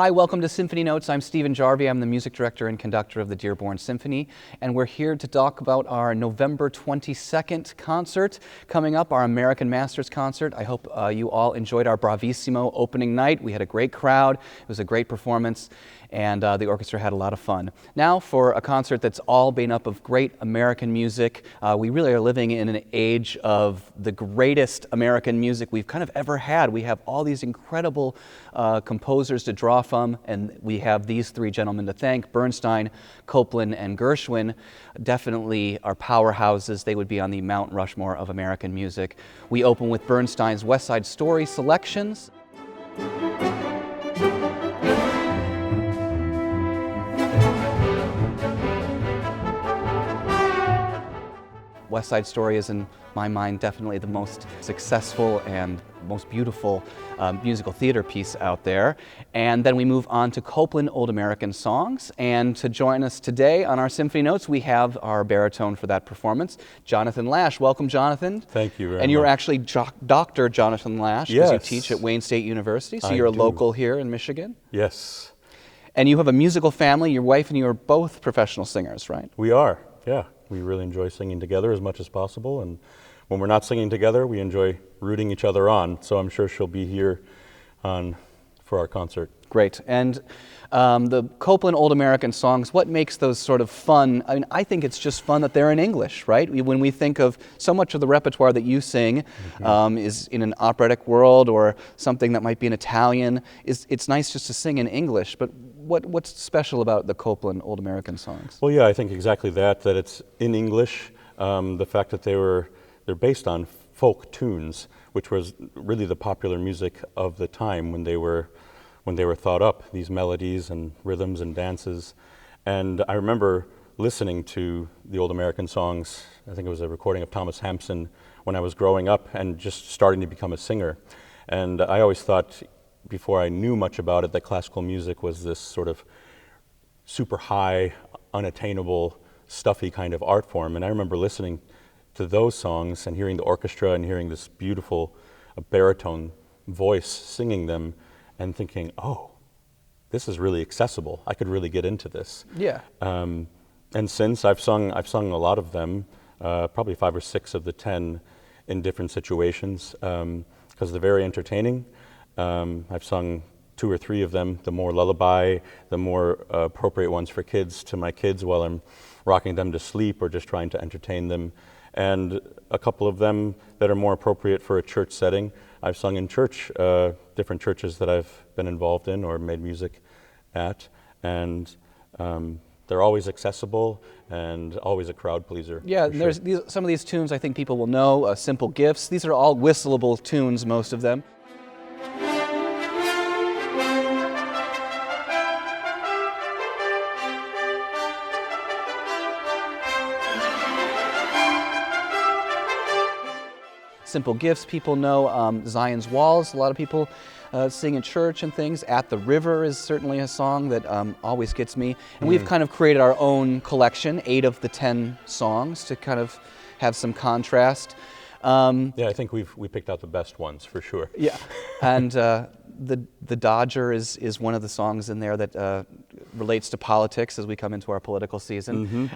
Hi, welcome to Symphony Notes. I'm Stephen Jarvi. I'm the music director and conductor of the Dearborn Symphony, and we're here to talk about our November 22nd concert coming up, our American Masters concert. I hope you all enjoyed our Bravissimo opening night. We had a great crowd. It was a great performance, and the orchestra had a lot of fun. Now for a concert that's all made up of great American music. We really are living in an age of the greatest American music we've kind of ever had. We have all these incredible composers to draw from, and we have these three gentlemen to thank: Bernstein, Copland, and Gershwin. Definitely are powerhouses. They would be on the Mount Rushmore of American music. We open with Bernstein's West Side Story selections. West Side Story is, in my mind, definitely the most successful and most beautiful musical theater piece out there. And then we move on to Copland Old American Songs. And to join us today on our Symphony Notes, we have our baritone for that performance, Jonathan Lasch. Welcome, Jonathan. Thank you very much. And you're actually Dr. Jonathan Lasch, because you teach at Wayne State University, so you're a local here in Michigan. Yes. And you have a musical family. Your wife and you are both professional singers, right? We are, yeah. We really enjoy singing together as much as possible, and when we're not singing together, we enjoy rooting each other on, so I'm sure she'll be here for our concert. Great. And the Copland Old American Songs, what makes those sort of fun? I mean, I think it's just fun that they're in English, right? When we think of so much of the repertoire that you sing is in an operatic world or something that might be in Italian, it's nice just to sing in English, but what's special about the Copland Old American Songs? Well, yeah, I think exactly that it's in English, the fact that they're based on folk tunes, which was really the popular music of the time when they were thought up, these melodies and rhythms and dances. And I remember listening to the Old American Songs, I think it was a recording of Thomas Hampson, when I was growing up and just starting to become a singer. And I always thought, before I knew much about it, that classical music was this sort of super high, unattainable, stuffy kind of art form. And I remember listening to those songs and hearing the orchestra and hearing this beautiful baritone voice singing them and thinking, oh, this is really accessible. I could really get into this. Yeah. And since I've sung a lot of them, probably 5 or 6 of the 10 in different situations, because they're very entertaining. I've sung 2 or 3 of them, the more lullaby, the more appropriate ones for kids, to my kids while I'm rocking them to sleep or just trying to entertain them. And a couple of them that are more appropriate for a church setting. I've sung in church, different churches that I've been involved in or made music at, and they're always accessible and always a crowd pleaser. Yeah, and there's some of these tunes I think people will know, Simple Gifts. These are all whistleable tunes, most of them. Simple Gifts, people know. Zion's Walls, a lot of people sing in church and things. At the River is certainly a song that always gets me. And we've kind of created our own collection, 8 of the 10 songs, to kind of have some contrast. Yeah, I think we picked out the best ones for sure. Yeah, and the Dodger is one of the songs in there that relates to politics as we come into our political season.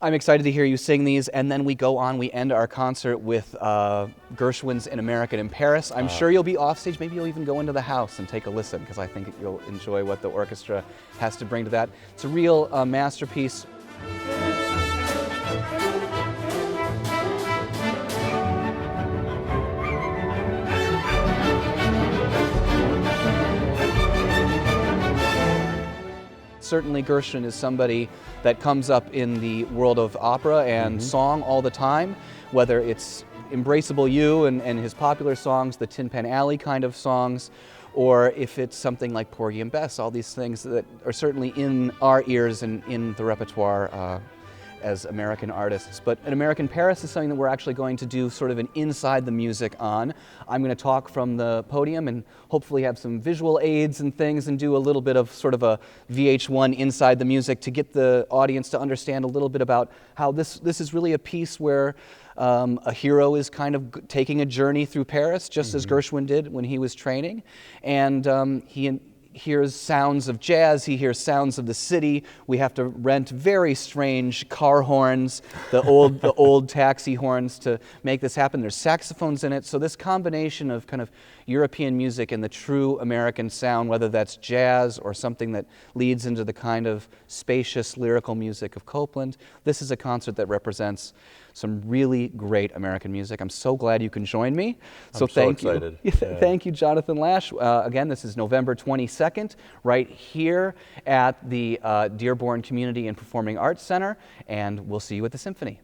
I'm excited to hear you sing these, and then we go on, we end our concert with Gershwin's An American in Paris. I'm sure you'll be off stage, maybe you'll even go into the house and take a listen, because I think you'll enjoy what the orchestra has to bring to that. It's a real masterpiece. Certainly Gershwin is somebody that comes up in the world of opera and song all the time, whether it's Embraceable You and his popular songs, the Tin Pan Alley kind of songs, or if it's something like Porgy and Bess, all these things that are certainly in our ears and in the repertoire as American artists. But An American Paris is something that we're actually going to do sort of an inside the music on. I'm going to talk from the podium and hopefully have some visual aids and things and do a little bit of sort of a VH1 inside the music to get the audience to understand a little bit about how this is really a piece where a hero is kind of taking a journey through Paris, just as Gershwin did when he was training. And hears sounds of jazz, he hears sounds of the city. We have to rent very strange car horns, the old taxi horns to make this happen. There's saxophones in it, so this combination of kind of European music and the true American sound, whether that's jazz or something that leads into the kind of spacious lyrical music of Copeland, this is a concert that represents some really great American music. I'm so glad you can join me. So thank excited. you. Yeah. Thank you, Jonathan Lasch. Again, this is November 22nd, right here at the Dearborn Community and Performing Arts Center, and we'll see you at the Symphony.